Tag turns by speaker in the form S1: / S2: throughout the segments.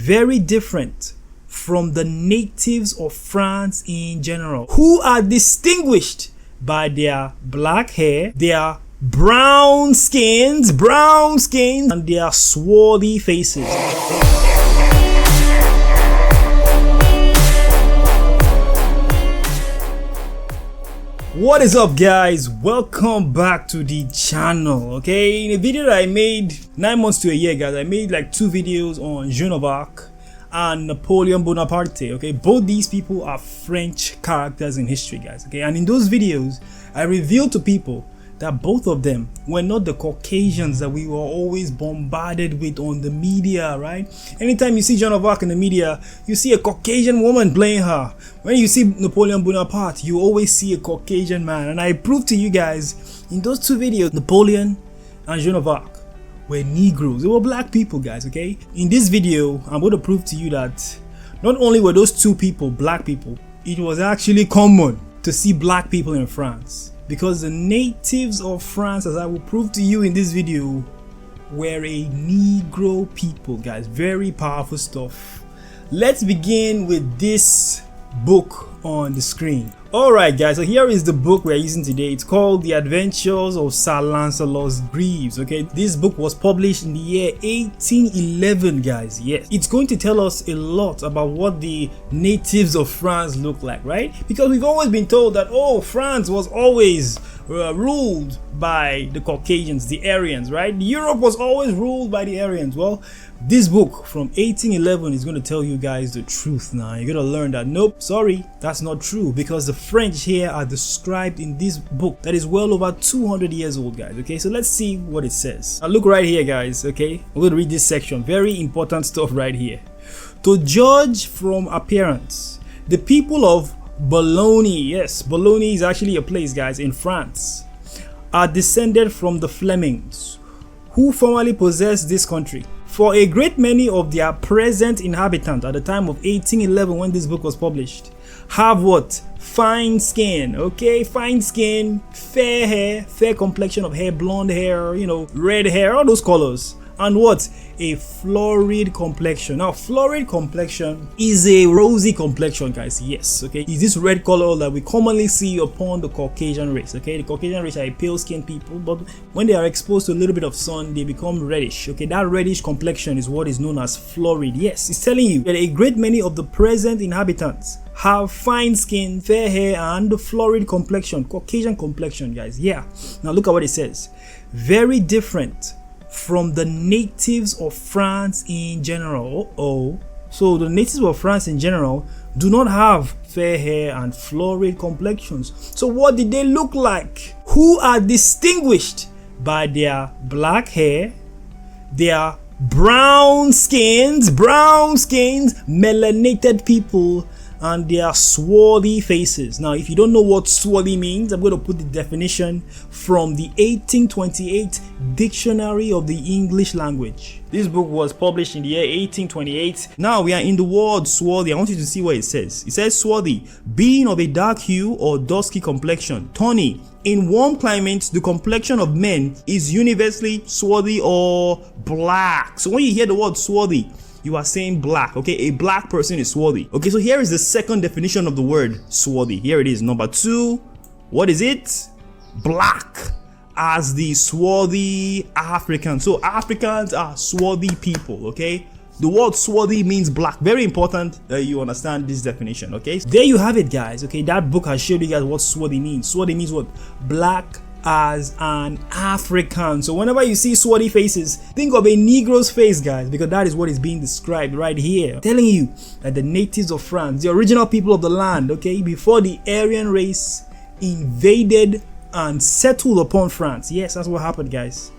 S1: very different from the natives of France in general, who are distinguished by their black hair, their brown skins, and their swarthy faces. What is up, guys? Welcome back to the channel. Okay, in a video that I made 9 months to a year, guys, I made like 2 videos on Joan of Arc and Napoleon Bonaparte. Okay, both these people are French characters in history, guys. Okay, and in those videos I revealed to people that both of them were not the Caucasians that we were always bombarded with on the media, right? Anytime you see Joan of Arc in the media, you see a Caucasian woman playing her. When you see Napoleon Bonaparte, you always see a Caucasian man. And I proved to you guys in those 2 videos, Napoleon and Joan of Arc were Negroes. They were black people, guys, okay? In this video, I'm going to prove to you that not only were those 2 people black people, it was actually common to see black people in France. Because the natives of France, as I will prove to you in this video, were a Negro people, guys. Very powerful stuff. Let's begin with this book on the screen. Alright, guys, so here is the book we are using today. It's called The Adventures of Sir Lancelot Greaves. Okay, this book was published in the year 1811, guys. Yes, it's going to tell us a lot about what the natives of France look like, right? Because we've always been told that, oh, France was always ruled by the Caucasians, the Aryans, right? Europe was always ruled by the Aryans. Well, this book from 1811 is going to tell you guys the truth now. You're going to learn that, nope, sorry, that's not true, because the French here are described in this book that is well over 200 years old, guys. Okay, so let's see what it says. Now look right here, guys. Okay, I'm going to read this section. Very important stuff right here. To judge from appearance, the people of Bologna, yes, Bologna is actually a place, guys, in France, are descended from the Flemings, who formerly possessed this country. For a great many of their present inhabitants at the time of 1811, when this book was published, have what? Fine skin, okay? Fine skin, fair hair, fair complexion of hair, blonde hair, you know, red hair, all those colors. And what? A florid complexion. Now, florid complexion is a rosy complexion, guys. Yes, okay. Is this red color that we commonly see upon the Caucasian race, okay? The Caucasian race are pale-skinned people, but when they are exposed to a little bit of sun, they become reddish, okay? That reddish complexion is what is known as florid. Yes, it's telling you that a great many of the present inhabitants have fine skin, fair hair, and the florid complexion, Caucasian complexion, guys. Yeah. Now, look at what it says. Very different from the natives of France in general. Oh, so the natives of France in general do not have fair hair and florid complexions. So what did they look like? Who are distinguished by their black hair, their brown skins, melanated people, and their swarthy faces. Now, if you don't know what swarthy means, I'm going to put the definition from the 1828 Dictionary of the English Language. This book was published in the year 1828. Now we are in the word swarthy. I want you to see what it says. It says swarthy, being of a dark hue or dusky complexion, tawny. In warm climates, the complexion of men is universally swarthy or black. So when you hear the word swarthy, you are saying black, okay? A black person is swarthy. Okay, so here is the second definition of the word swarthy. Here it is. Number 2, what is it? Black, as the swarthy African. So Africans are swarthy people, okay? The word swarthy means black. Very important that you understand this definition, okay? There you have it, guys, okay? That book has showed you guys what swarthy means. Swarthy means what? Black as an African. So whenever you see swarthy faces, think of a Negro's face, guys, because that is what is being described right here. I'm telling you that the natives of France, the original people of the land, okay, before the Aryan race invaded and settled upon France. Yes, that's what happened, guys.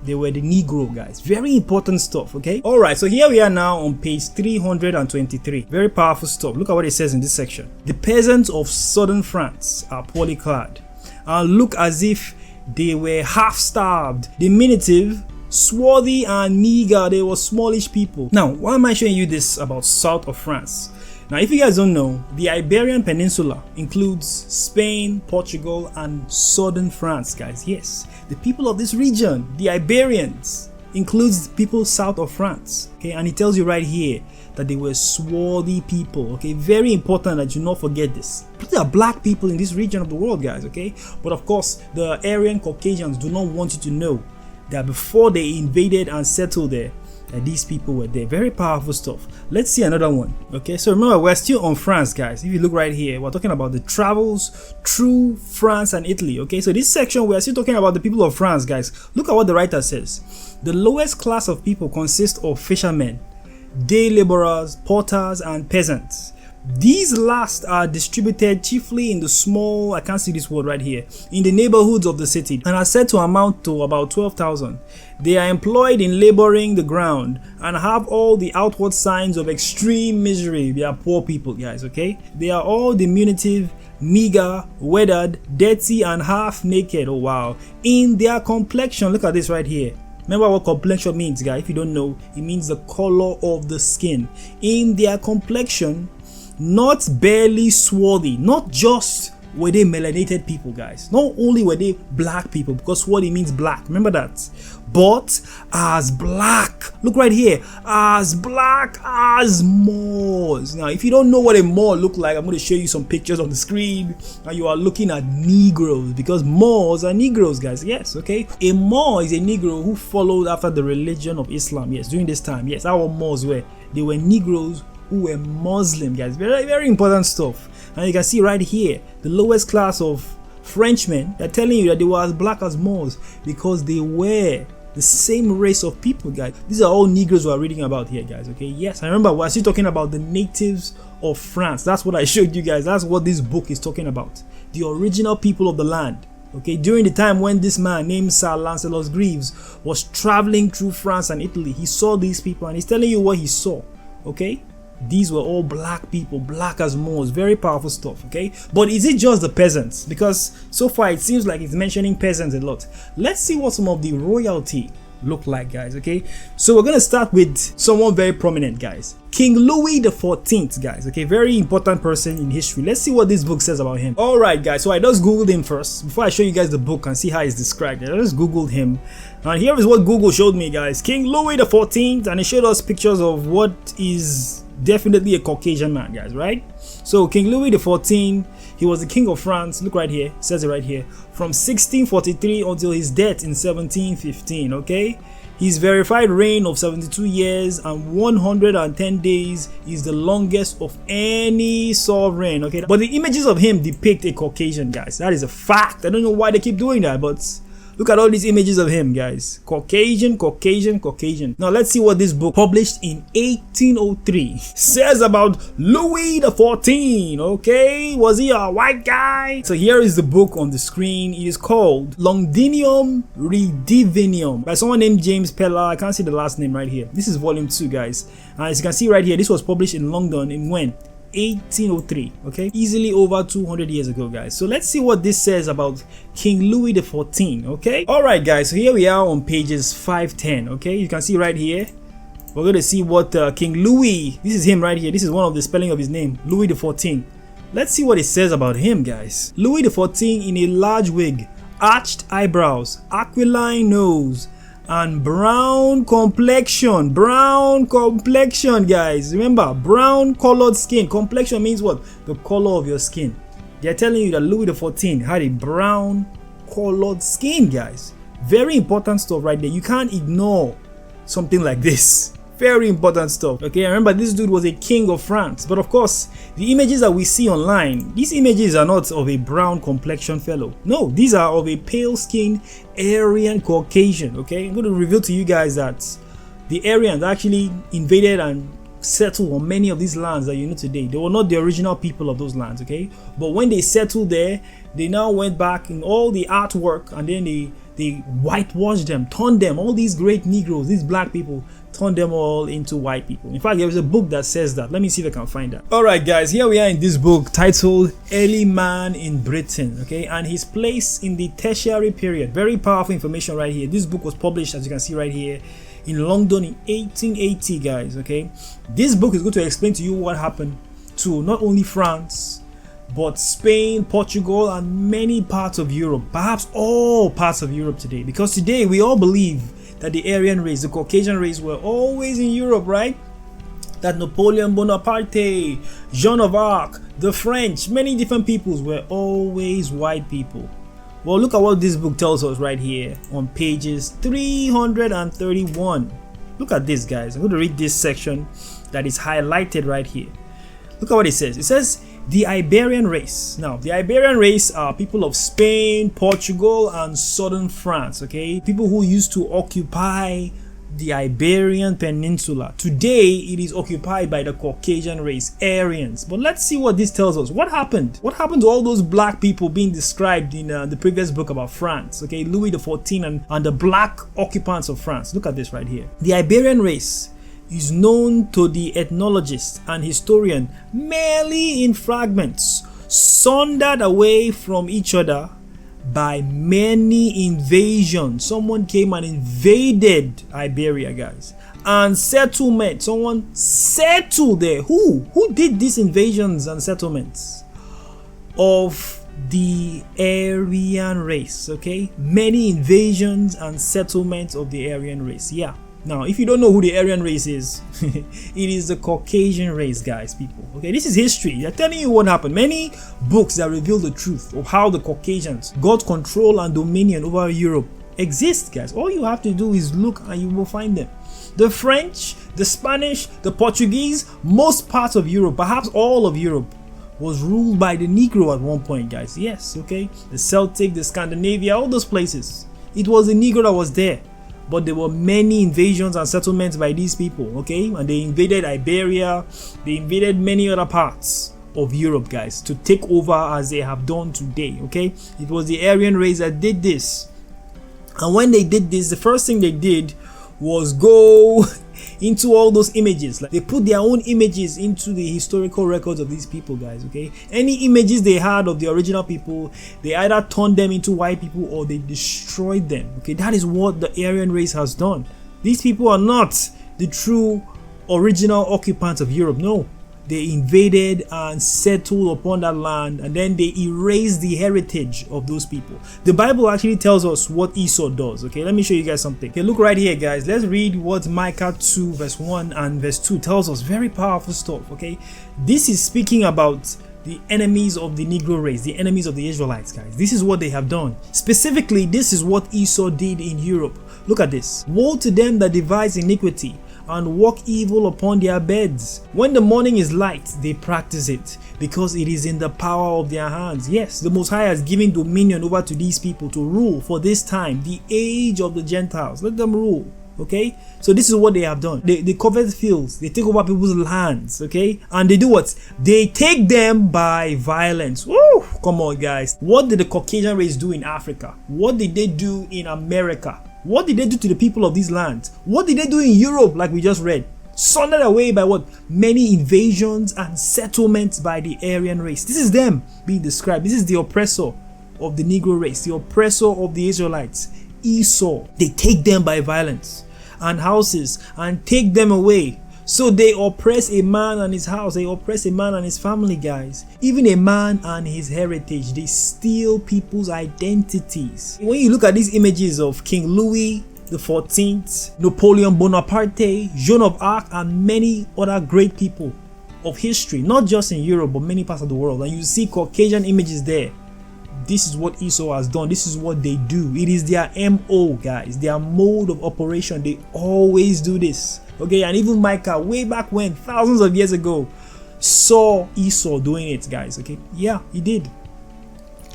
S1: They were the Negro, guys. Very important stuff, okay? Alright, so here we are now on page 323. Very powerful stuff. Look at what it says in this section. The peasants of southern France are poorly clad and look as if they were half starved. Diminutive, swarthy, and meager. They were smallish people. Now, why am I showing you this about south of France? Now, if you guys don't know, the Iberian Peninsula includes Spain, Portugal, and southern France, guys. Yes, the people of this region, the Iberians, includes people south of France. Okay, and it tells you right here that they were swarthy people. Okay, very important that you not forget this. There are black people in this region of the world, guys. Okay, but of course the Aryan Caucasians do not want you to know that before they invaded and settled there, that these people were there. Very powerful stuff. Let's see another one. Okay, so remember, we're still on France, guys. If you look right here, we're talking about the travels through France and Italy. Okay, so this section we're still talking about the people of France, guys. Look at what the writer says. The lowest class of people consists of fishermen, day laborers, porters, and peasants. These last are distributed chiefly in the small, I can't see this word right here, in the neighborhoods of the city, and are said to amount to about 12,000. They are employed in laboring the ground and have all the outward signs of extreme misery. They are poor people, guys. Okay, they are all diminutive, meager, weathered, dirty, and half naked. Oh wow. In their complexion, look at this right here. Remember what complexion means, guys. If you don't know, it means the color of the skin. In their complexion, not barely swarthy, not just were they melanated people, guys. Not only were they black people, because swarthy means black, remember that, but as black, look right here, as black as Moors. Now if you don't know what a Moor look like, I'm going to show you some pictures on the screen, and you are looking at Negroes, because Moors are Negroes, guys. Yes, okay, a Moor is a Negro who followed after the religion of Islam. Yes, during this time, yes, our Moors were, they were Negroes who were Muslim, guys. Very, very important stuff. And you can see right here, the lowest class of Frenchmen, they're telling you that they were as black as Moors because they were the same race of people, guys. These are all Negroes we're reading about here, guys. Okay, yes, I remember we're still talking about the natives of France. That's what I showed you guys. That's what this book is talking about, the original people of the land. Okay, during the time when this man named Sir Lancelot Greaves was traveling through France and Italy, he saw these people and he's telling you what he saw. Okay, these were all black people, black as Moors. Very powerful stuff. Okay, but is it just the peasants? Because so far it seems like it's mentioning peasants a lot. Let's see what some of the royalty look like, guys. Okay, so we're gonna start with someone very prominent, guys. King Louis the 14th, guys. Okay, very important person in history. Let's see what this book says about him. All right, guys, so I just googled him first before I show you guys the book and see how it's described. I just googled him, and here is what Google showed me, guys. King Louis the 14th, and it showed us pictures of what is definitely a Caucasian man, guys, right? So King Louis the 14th, he was the king of France. Look right here, it says it right here, from 1643 until his death in 1715. Okay, his verified reign of 72 years and 110 days is the longest of any sovereign. Okay, but the images of him depict a Caucasian, guys. That is a fact. I don't know why they keep doing that, but look at all these images of him, guys. Caucasian, Caucasian, Caucasian. Now let's see what this book, published in 1803, says about Louis the 14th. Okay, was he a white guy? So here is the book on the screen. It is called Londinium Redivinium by someone named James Peller. I can't see the last name right here. This is volume 2, guys. And as you can see right here, this was published in London in when? 1803. Okay, easily over 200 years ago, guys. So let's see what this says about King Louis the 14th. Okay, all right, guys, so here we are on pages 510. Okay, you can see right here we're going to see what King Louis, this is him right here, this is one of the spelling of his name, Louis the 14th. Let's see what it says about him, guys. Louis the 14th in a large wig, arched eyebrows, aquiline nose, and brown complexion. Brown complexion, guys. Remember, brown colored skin. Complexion means what? The color of your skin. They're telling you that Louis the 14th had a brown colored skin, guys. Very important stuff right there. You can't ignore something like this. Very important stuff. Okay, remember this dude was a king of France. But of course, the images that we see online, these images are not of a brown complexion fellow. No, these are of a pale skinned Aryan Caucasian. Okay, I'm going to reveal to you guys that the Aryans actually invaded and settled on many of these lands that you know today. They were not the original people of those lands. Okay, but when they settled there, they now went back in all the artwork, and then they whitewashed them, turned them, all these great Negroes, these black people, turned them all into white people. In fact, there is a book that says that. Let me see if I can find that. All right, guys, here we are in this book titled Early Man in Britain. Okay, and his place in the tertiary period. Very powerful information right here. This book was published, as you can see right here, in London in 1880, guys. Okay, this book is going to explain to you what happened to not only France, but Spain, Portugal, and many parts of Europe, perhaps all parts of Europe today. Because today we all believe that the Aryan race, the Caucasian race, were always in Europe, right? that Napoleon Bonaparte, Joan of Arc, the French, many different peoples were always white people. Well, look at what this book tells us right here on pages 331. Look at this, guys. I'm going to read this section that is highlighted right here. Look at what it says. It says, the Iberian race. Now, the Iberian race are people of Spain, Portugal, and southern France, okay? People who used to occupy the Iberian Peninsula. Today, it is occupied by the Caucasian race, Aryans. But let's see what this tells us. What happened? What happened to all those black people being described in the previous book about France? Okay, Louis XIV and the black occupants of France. Look at this right here. The Iberian race is known to the ethnologist and historian merely in fragments, sundered away from each other by many invasions. Someone came and invaded Iberia, guys, and settlement. Someone settled there. Who did these invasions and settlements? Of the Aryan race. Okay, many invasions and settlements of the Aryan race. Yeah. Now, if you don't know who the Aryan race is, it is the Caucasian race, guys, people. Okay, this is history. They're telling you what happened. Many books that reveal the truth of how the Caucasians got control and dominion over Europe exist, guys. All you have to do is look and you will find them. The French, the Spanish, the Portuguese, most parts of Europe, perhaps all of Europe, was ruled by the Negro at one point, guys. Yes, okay. The Celtic, the Scandinavia, all those places. It was the Negro that was there. But there were many invasions and settlements by these people, okay? And they invaded Iberia, they invaded many other parts of Europe, guys, to take over as they have done today, okay? It was the Aryan race that did this. And when they did this, the first thing they did was go into all those images. Like, they put their own images into the historical records of these people, guys, okay? Any images they had of the original people, they either turned them into white people or they destroyed them, okay? That is what the Aryan race has done. These people are not the true original occupants of Europe. No, they invaded and settled upon that land, and then they erased the heritage of those people. The Bible actually tells us what Esau does. Okay, let me show you guys something. Okay, look right here, guys. Let's read what Micah 2 verse 1 and verse 2 tells us. Very powerful stuff. Okay, this is speaking about the enemies of the Negro race, the enemies of the Israelites, guys. This is what they have done. Specifically, this is what Esau did in Europe. Look at this. Woe to them that devise iniquity and walk evil upon their beds. When the morning is light, they practice it, because it is in the power of their hands. Yes, the Most High has given dominion over to these people to rule for this time, the age of the Gentiles. Let them rule. Okay, so this is what they have done. They covet fields, they take over people's lands, okay, and they do what? They take them by violence. Woo! Come on, guys. What did the Caucasian race do in Africa? What did they do in America? What did they do to the people of these lands? What did they do in Europe, like we just read? Sundered away by what? Many invasions and settlements by the Aryan race. This is them being described. This is the oppressor of the Negro race, the oppressor of the Israelites, Esau. They take them by violence and houses and take them away. So they oppress a man and his house. They oppress a man and his family, guys. Even a man and his heritage. They steal people's identities. When you look at these images of King Louis XIV, Napoleon Bonaparte, Joan of Arc, and many other great people of history, not just in Europe, but many parts of the world, and you see Caucasian images there, this is what Esau has done. This is what they do. It is their MO, guys, their mode of operation. They always do this. Okay, and even Micah, way back when, thousands of years ago, saw Esau doing it, guys. Okay, yeah, he did.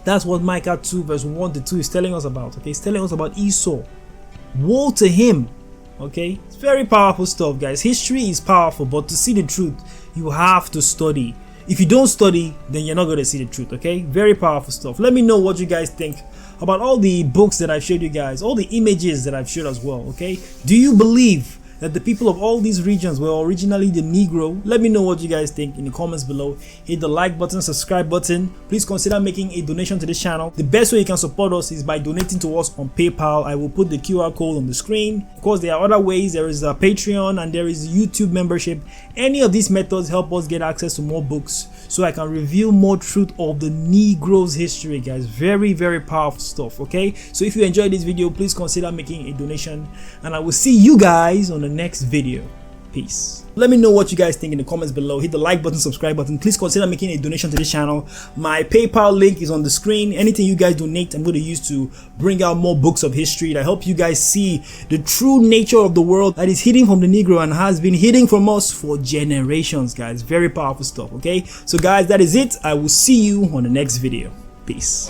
S1: That's what Micah 2 verse 1 to 2 is telling us about. Okay, it's telling us about Esau. Woe to him. Okay, it's very powerful stuff, guys. History is powerful, but to see the truth, you have to study. If you don't study, then you're not going to see the truth. Okay, very powerful stuff. Let me know what you guys think about all the books that I've showed you guys, all the images that I've showed as well. Okay, do you believe that the people of all these regions were originally the Negro? Let me know what you guys think in the comments below. Hit the like button, subscribe button. Please consider making a donation to this channel. The best way you can support us is by donating to us on PayPal. I will put the QR code on the screen. Of course, there are other ways. There is a Patreon and there is YouTube membership. Any of these methods help us get access to more books so I can reveal more truth of the Negroes history, guys. Very, very powerful stuff. Okay, so if you enjoyed this video, please consider making a donation, and I will see you guys on the next video. Peace. Let me know what you guys think in the comments below. Hit the like button, subscribe button. Please consider making a donation to this channel. My PayPal link is on the screen. Anything you guys donate, I'm going to use to bring out more books of history that help you guys see the true nature of the world that is hidden from the Negro and has been hidden from us for generations, guys. Very powerful stuff, okay? So guys, that is it. I will see you on the next video. Peace.